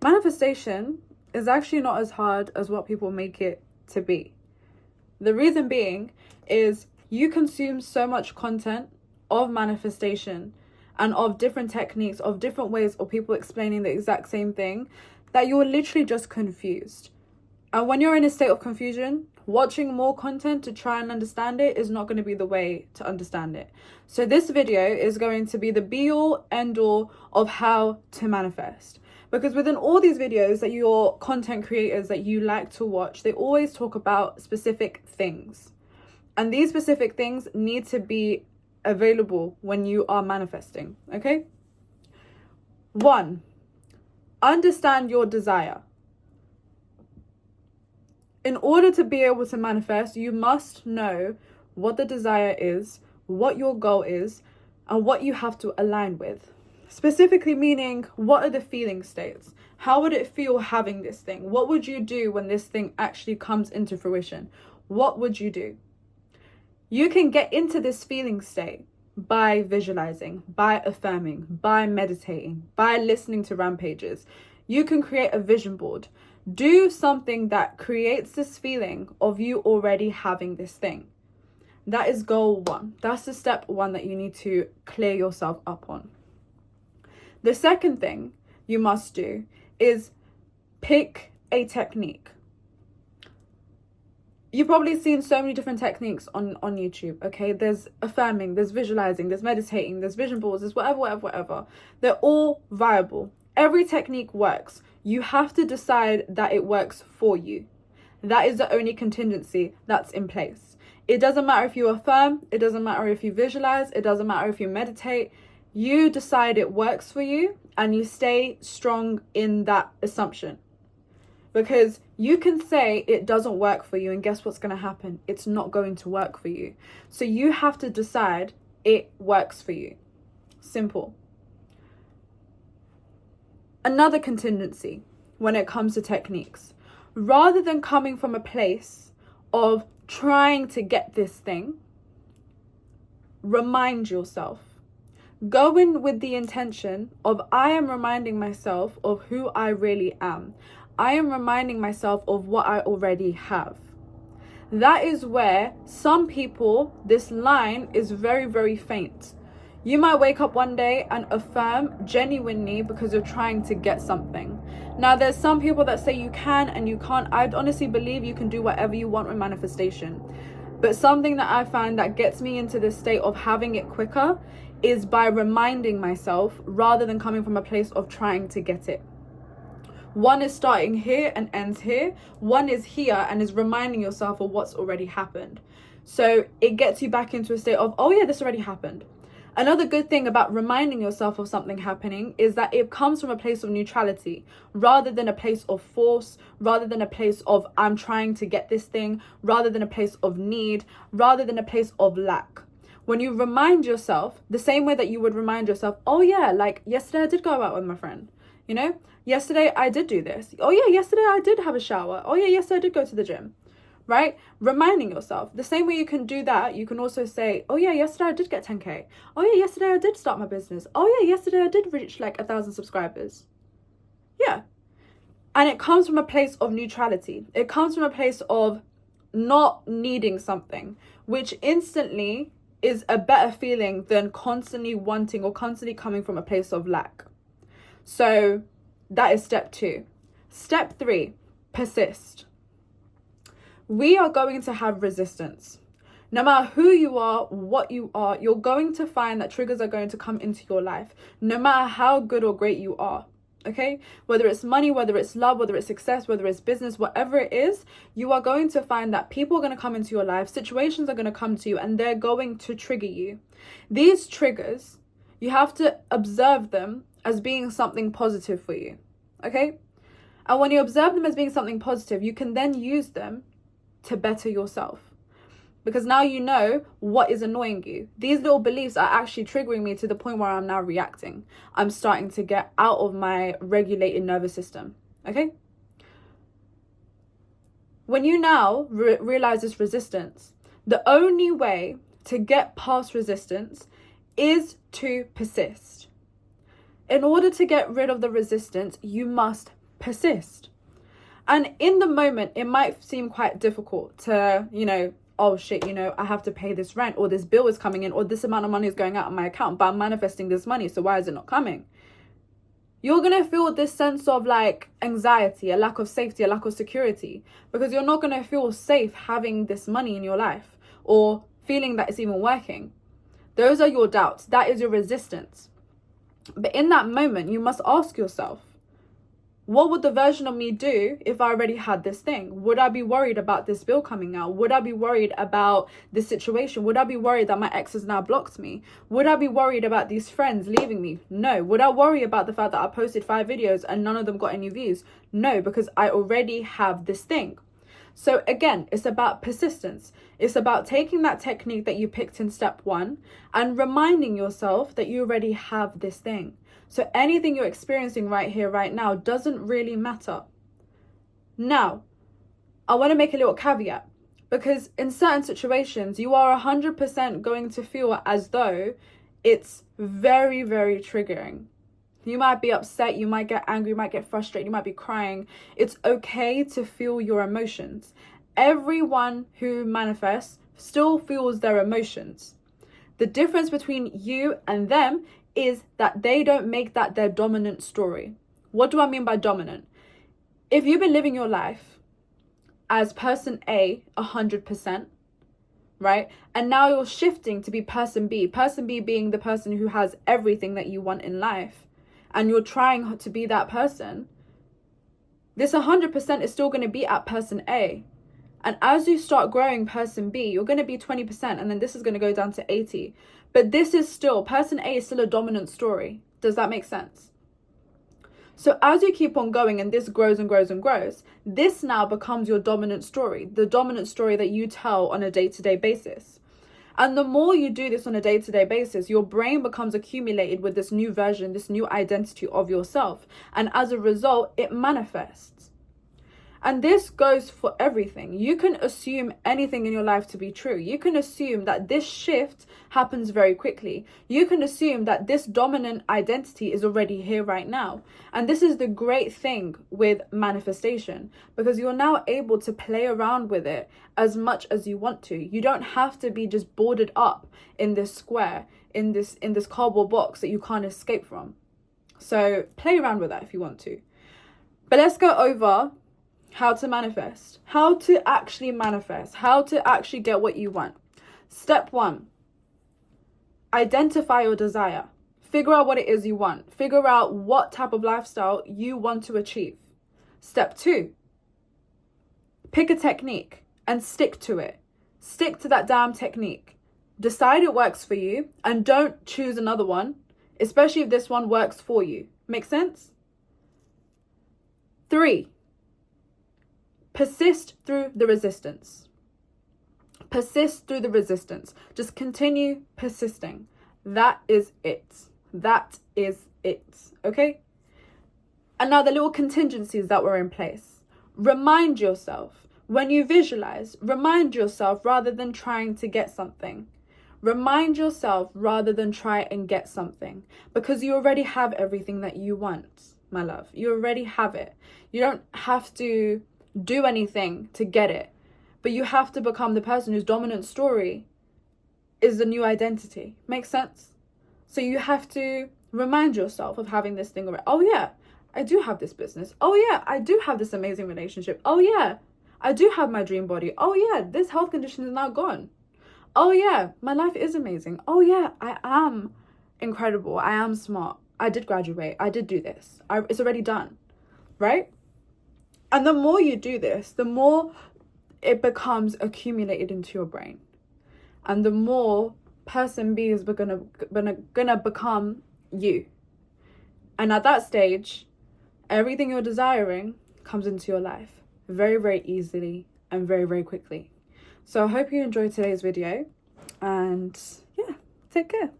Manifestation is actually not as hard as what people make it to be. The reason being is you consume so much content of manifestation and of different techniques, of different ways of people explaining the exact same thing, that you're literally just confused. And when you're in a state of confusion, watching more content to try and understand it is not going to be the way to understand it. So this video is going to be the be-all, end-all of how to manifest. Because within all these videos that your content creators that you like to watch, they always talk about specific things. And these specific things need to be available when you are manifesting, okay? 1, understand your desire. In order to be able to manifest, you must know what the desire is, what your goal is, and what you have to align with. Specifically meaning, what are the feeling states? How would it feel having this thing? What would you do when this thing actually comes into fruition? What would you do? You can get into this feeling state by visualizing, by affirming, by meditating, by listening to rampages. You can create a vision board. Do something that creates this feeling of you already having this thing. That is goal 1. That's the step 1 that you need to clear yourself up on. The second thing you must do is pick a technique. You've probably seen so many different techniques on YouTube, okay? There's affirming, there's visualizing, there's meditating, there's vision boards, there's whatever. They're all viable. Every technique works. You have to decide that it works for you. That is the only contingency that's in place. It doesn't matter if you affirm, it doesn't matter if you visualize, it doesn't matter if you meditate. You decide it works for you and you stay strong in that assumption. Because you can say it doesn't work for you and guess what's going to happen? It's not going to work for you. So you have to decide it works for you. Simple. Another contingency when it comes to techniques. Rather than coming from a place of trying to get this thing, remind yourself. Go in with the intention of I am reminding myself of who I really am. I am reminding myself of what I already have. That is where some people, this line is very, very faint. You might wake up one day and affirm genuinely because you're trying to get something. Now, there's some people that say you can and you can't. I'd honestly believe you can do whatever you want with manifestation. But something that I find that gets me into this state of having it quicker is by reminding myself rather than coming from a place of trying to get it. One is starting here and ends here. One is here and is reminding yourself of what's already happened. So it gets you back into a state of, oh yeah, this already happened. Another good thing about reminding yourself of something happening is that it comes from a place of neutrality rather than a place of force, rather than a place of I'm trying to get this thing, rather than a place of need, rather than a place of lack. When you remind yourself, the same way that you would remind yourself, oh yeah, like yesterday I did go out with my friend, you know, yesterday I did do this. Oh yeah, yesterday I did have a shower. Oh yeah, yesterday I did go to the gym, right? Reminding yourself. The same way you can do that, you can also say, oh yeah, yesterday I did get 10K. Oh yeah, yesterday I did start my business. Oh yeah, yesterday I did reach like 1,000 subscribers. Yeah. And it comes from a place of neutrality. It comes from a place of not needing something, which instantly is a better feeling than constantly wanting or constantly coming from a place of lack. So that is step 2. Step 3, persist. We are going to have resistance. No matter who you are, what you are, you're going to find that triggers are going to come into your life, no matter how good or great you are. Okay, whether it's money, whether it's love, whether it's success, whether it's business, whatever it is, you are going to find that people are going to come into your life, situations are going to come to you, and they're going to trigger you. These triggers, you have to observe them as being something positive for you. Okay, and when you observe them as being something positive, you can then use them to better yourself. Because now you know what is annoying you. These little beliefs are actually triggering me to the point where I'm now reacting. I'm starting to get out of my regulated nervous system. Okay? When you now realize this resistance, the only way to get past resistance is to persist. In order to get rid of the resistance, you must persist. And in the moment, it might seem quite difficult to, oh shit, I have to pay this rent, or this bill is coming in, or this amount of money is going out of my account, but I'm manifesting this money, so why is it not coming? You're going to feel this sense of like anxiety, a lack of safety, a lack of security, because you're not going to feel safe having this money in your life or feeling that it's even working. Those are your doubts. That is your resistance. But in that moment, you must ask yourself, what would the version of me do if I already had this thing? Would I be worried about this bill coming out? Would I be worried about this situation? Would I be worried that my ex has now blocked me? Would I be worried about these friends leaving me? No. Would I worry about the fact that I posted 5 videos and none of them got any views? No, because I already have this thing. So again, it's about persistence. It's about taking that technique that you picked in step 1 and reminding yourself that you already have this thing. So anything you're experiencing right here, right now, doesn't really matter. Now, I want to make a little caveat, because in certain situations, you are 100% going to feel as though it's very, very triggering. You might be upset, you might get angry, you might get frustrated, you might be crying. It's okay to feel your emotions. Everyone who manifests still feels their emotions. The difference between you and them is that they don't make that their dominant story. What do I mean by dominant? If you've been living your life as person A 100%, right? And now you're shifting to be person B being the person who has everything that you want in life, and you're trying to be that person, this 100% is still going to be at person A. And as you start growing person B, you're going to be 20%, and then this is going to go down to 80. But this is still, person A is still a dominant story. Does that make sense? So as you keep on going and this grows and grows and grows, this now becomes your dominant story, the dominant story that you tell on a day-to-day basis. And the more you do this on a day-to-day basis, your brain becomes accumulated with this new version, this new identity of yourself. And as a result, it manifests. And this goes for everything. You can assume anything in your life to be true. You can assume that this shift happens very quickly. You can assume that this dominant identity is already here right now. And this is the great thing with manifestation, because you're now able to play around with it as much as you want to. You don't have to be just boarded up in this square, in this cardboard box that you can't escape from. So play around with that if you want to. But let's go over how to manifest, how to actually manifest, how to actually get what you want. Step 1, identify your desire. Figure out what it is you want. Figure out what type of lifestyle you want to achieve. Step 2, pick a technique and stick to it. Stick to that damn technique. Decide it works for you and don't choose another one, especially if this one works for you. Make sense? 3, persist through the resistance. Persist through the resistance. Just continue persisting. That is it. That is it. Okay? And now the little contingencies that were in place. Remind yourself. When you visualize, remind yourself rather than trying to get something. Remind yourself rather than try and get something. Because you already have everything that you want, my love. You already have it. You don't have to do anything to get it, but you have to become the person whose dominant story is the new identity. Makes sense? So you have to remind yourself of having this thing already. Oh yeah, I do have this business. Oh yeah, I do have this amazing relationship. Oh yeah, I do have my dream body. Oh yeah, this health condition is now gone. Oh yeah, my life is amazing. Oh yeah, I am incredible. I am smart. I did graduate. I did do this. It's already done, right? And the more you do this, the more it becomes accumulated into your brain. And the more person B is gonna become you. And at that stage, everything you're desiring comes into your life very, very easily and very, very quickly. So I hope you enjoyed today's video. And yeah, take care.